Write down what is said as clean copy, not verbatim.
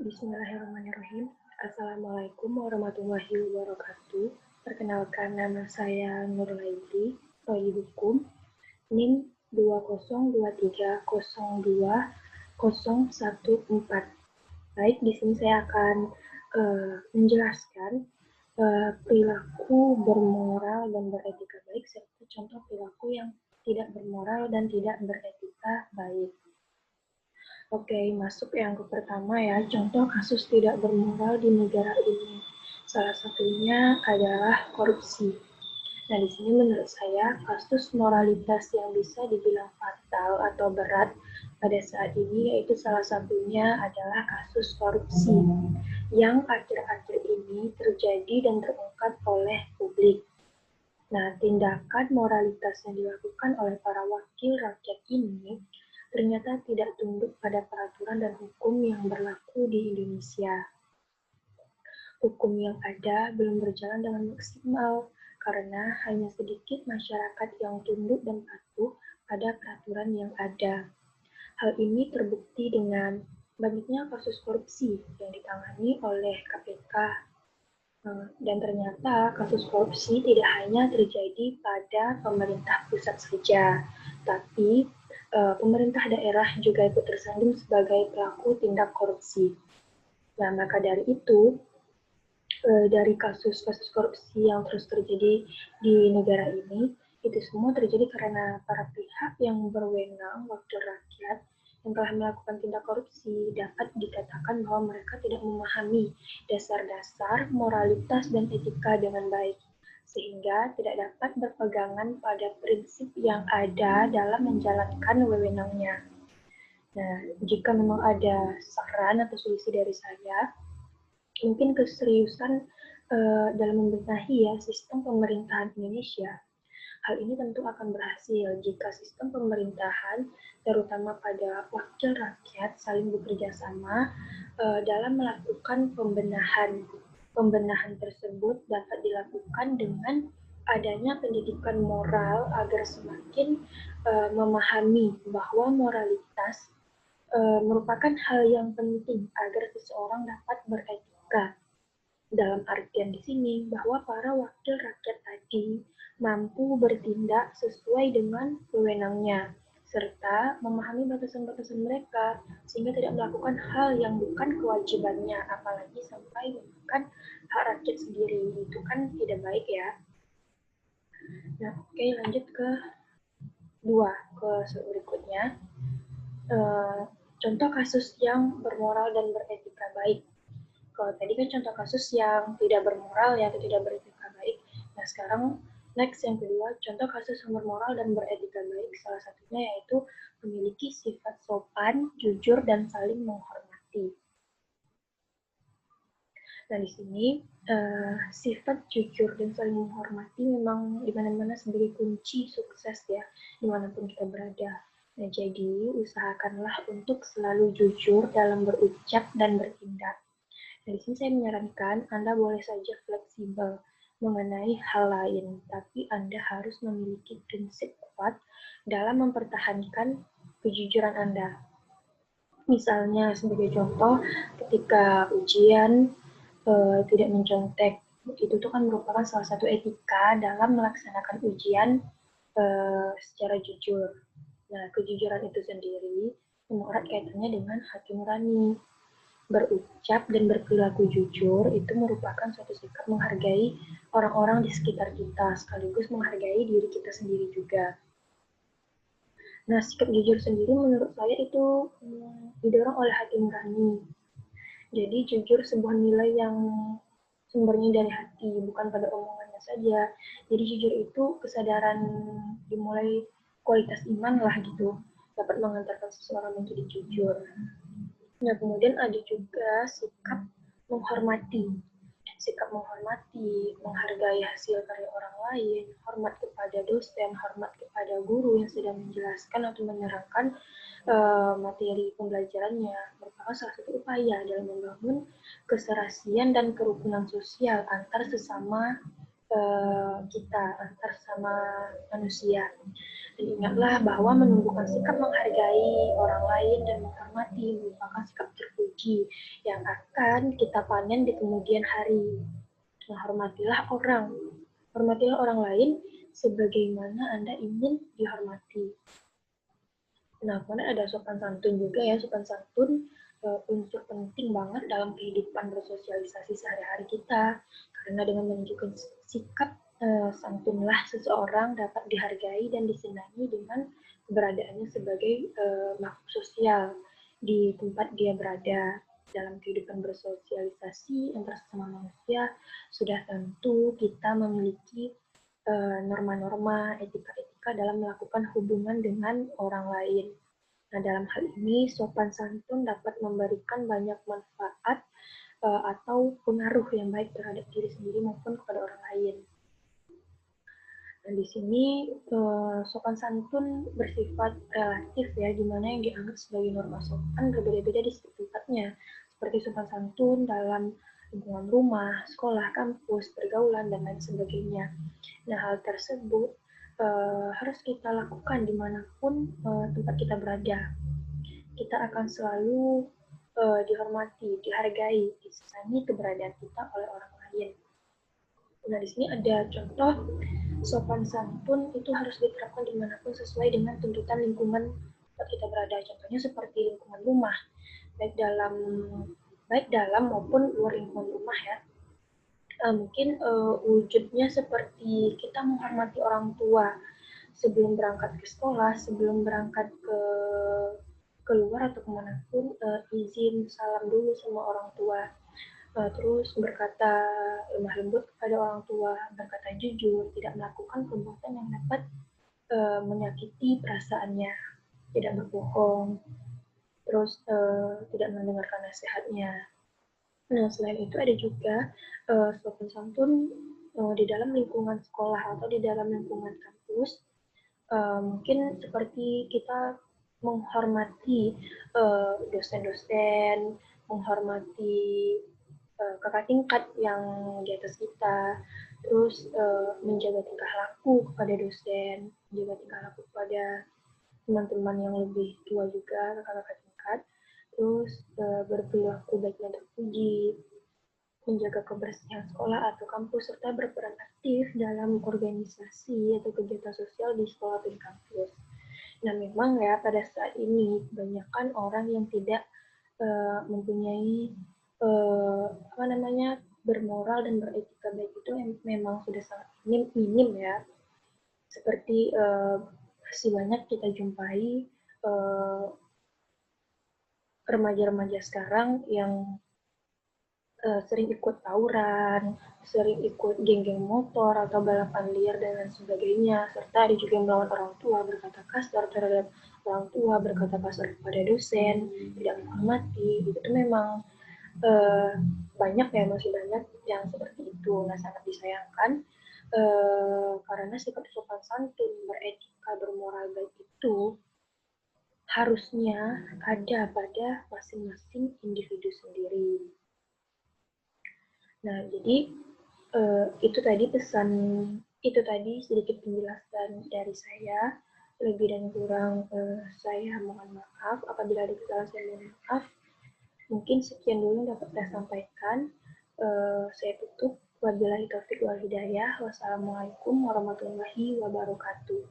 Bismillahirrahmanirrahim. Assalamualaikum warahmatullahi wabarakatuh. Perkenalkan, nama saya Nur Laili, Prodi Hukum, NIM 202302014. Baik, di sini saya akan menjelaskan perilaku bermoral dan beretika baik serta contoh perilaku yang tidak bermoral dan tidak beretika baik. Oke, masuk yang pertama ya, contoh kasus tidak bermoral di negara ini. Salah satunya adalah korupsi. Nah, di sini menurut saya kasus moralitas yang bisa dibilang fatal atau berat pada saat ini yaitu salah satunya adalah kasus korupsi yang akhir-akhir ini terjadi dan terungkap oleh publik. Nah, tindakan moralitas yang dilakukan oleh para wakil rakyat ini ternyata tidak tunduk pada peraturan dan hukum yang berlaku di Indonesia. Hukum yang ada belum berjalan dengan maksimal karena hanya sedikit masyarakat yang tunduk dan patuh pada peraturan yang ada. Hal ini terbukti dengan banyaknya kasus korupsi yang ditangani oleh KPK. Dan ternyata kasus korupsi tidak hanya terjadi pada pemerintah pusat saja, tapi pemerintah daerah juga ikut tersandung sebagai pelaku tindak korupsi. Nah, maka dari itu, dari kasus-kasus korupsi yang terus terjadi di negara ini, itu semua terjadi karena para pihak yang berwenang, wakil rakyat, yang telah melakukan tindak korupsi dapat dikatakan bahwa mereka tidak memahami dasar-dasar moralitas dan etika dengan baik, sehingga tidak dapat berpegangan pada prinsip yang ada dalam menjalankan wewenangnya. Nah, jika memang ada saran atau solusi dari saya, mungkin keseriusan dalam membenahi ya sistem pemerintahan Indonesia. Hal ini tentu akan berhasil jika sistem pemerintahan, terutama pada wakil rakyat, saling bekerja sama dalam melakukan pembenahan. Pembenahan tersebut dapat dilakukan dengan adanya pendidikan moral agar semakin memahami bahwa moralitas merupakan hal yang penting agar seseorang dapat beretika. Dalam artian di sini bahwa para wakil rakyat tadi mampu bertindak sesuai dengan wewenangnya serta memahami batasan-batasan mereka sehingga tidak melakukan hal yang bukan kewajibannya, apalagi sampai merugikan hak rakyat sendiri. Itu kan tidak baik ya. Nah, oke, lanjut ke berikutnya. Contoh kasus yang bermoral dan beretika baik. Kalau tadi kan contoh kasus yang tidak bermoral ya atau tidak beretika baik. Nah, sekarang next yang kedua, contoh kasus yang bermoral dan beretika baik. Salah satunya yaitu memiliki sifat sopan, jujur, dan saling menghormati. Nah, di sini sifat jujur dan saling menghormati memang di mana-mana sebagai kunci sukses ya, dimanapun kita berada. Nah, jadi usahakanlah untuk selalu jujur dalam berucap dan bertindak. Dari sini saya menyarankan Anda boleh saja fleksibel mengenai hal lain, tapi Anda harus memiliki prinsip kuat dalam mempertahankan kejujuran Anda. Misalnya sebagai contoh, ketika ujian tidak mencontek, itu tuh kan merupakan salah satu etika dalam melaksanakan ujian secara jujur. Nah, kejujuran itu sendiri erat kaitannya dengan hati nurani. Berucap dan berperilaku jujur itu merupakan suatu sikap menghargai orang-orang di sekitar kita, sekaligus menghargai diri kita sendiri juga. Nah, sikap jujur sendiri menurut saya itu didorong oleh hati nurani. Jadi jujur sebuah nilai yang sumbernya dari hati, bukan pada omongannya saja. Jadi jujur itu kesadaran dimulai kualitas iman lah gitu, dapat mengantarkan seseorang menjadi jujur. Nah, kemudian ada juga sikap menghormati. Sikap menghormati, menghargai hasil karya orang lain, hormat kepada dosen, hormat kepada guru yang sedang menjelaskan atau menerangkan materi pembelajarannya, merupakan salah satu upaya dalam membangun keserasian dan kerukunan sosial antar sesama kita, antar sesama manusia. Dan ingatlah bahwa menumbuhkan sikap menghargai orang lain dan menghormati merupakan sikap biji yang akan kita panen di kemudian hari. Nah, hormatilah orang lain sebagaimana Anda ingin dihormati. Nah, kemudian ada sopan santun juga ya. Sopan santun unsur penting banget dalam kehidupan bersosialisasi sehari-hari kita. Karena dengan menunjukkan sikap santunlah seseorang dapat dihargai dan disenangi dengan keberadaannya sebagai makhluk sosial di tempat dia berada. Dalam kehidupan bersosialisasi antara sesama manusia, sudah tentu kita memiliki norma-norma, etika-etika dalam melakukan hubungan dengan orang lain. Nah, dalam hal ini, sopan santun dapat memberikan banyak manfaat atau pengaruh yang baik terhadap diri sendiri maupun kepada orang lain. Nah, di sini sopan santun bersifat relatif ya, di mana yang dianggap sebagai norma sopan berbeda-beda di setiap tempatnya. Seperti sopan santun dalam lingkungan rumah, sekolah, kampus, pergaulan, dan lain sebagainya. Nah, hal tersebut harus kita lakukan dimanapun tempat kita berada. Kita akan selalu dihormati, dihargai, disenangi keberadaan kita oleh orang lain. Nah, di sini ada contoh sopan santun itu harus diterapkan dimanapun sesuai dengan tuntutan lingkungan tempat kita berada. Contohnya seperti lingkungan rumah, baik dalam maupun luar lingkungan rumah ya. Mungkin wujudnya seperti kita menghormati orang tua sebelum berangkat ke sekolah, sebelum berangkat keluar atau kemanapun, izin salam dulu sama orang tua. Terus berkata lemah lembut kepada orang tua, berkata jujur, tidak melakukan perbuatan yang dapat menyakiti perasaannya, tidak berbohong, terus tidak mendengarkan nasihatnya. Nah, selain itu ada juga sopan santun di dalam lingkungan sekolah atau di dalam lingkungan kampus. Mungkin seperti kita menghormati dosen-dosen, menghormati kakak tingkat yang di atas kita, terus menjaga tingkah laku kepada dosen, menjaga tingkah laku kepada teman-teman yang lebih tua juga, kakak-kakak tingkat, terus berperilaku baik dan terpuji, menjaga kebersihan sekolah atau kampus, serta berperan aktif dalam organisasi atau kegiatan sosial di sekolah atau di kampus. Nah, memang ya pada saat ini kebanyakan orang yang tidak mempunyai bermoral dan beretika baik itu memang sudah sangat minim ya. Seperti masih banyak kita jumpai remaja-remaja sekarang yang sering ikut tawuran, sering ikut geng-geng motor atau balapan liar dan lain sebagainya, serta ada juga yang melawan orang tua, berkata kasar terhadap orang tua, berkata kasar kepada dosen, tidak menghormati. Itu memang banyak ya, masih banyak yang seperti itu. Nah, sangat disayangkan karena sikap sopan santun, beretika, bermoral baik itu harusnya ada pada masing-masing individu sendiri. Nah, jadi itu tadi sedikit penjelasan dari saya. Lebih dan kurang saya mohon maaf. Apabila ada kesalahan saya mohon maaf. Mungkin sekian dulu yang dapat saya sampaikan. Saya tutup. Wabillahi taufiq wal hidayah. Wassalamualaikum warahmatullahi wabarakatuh.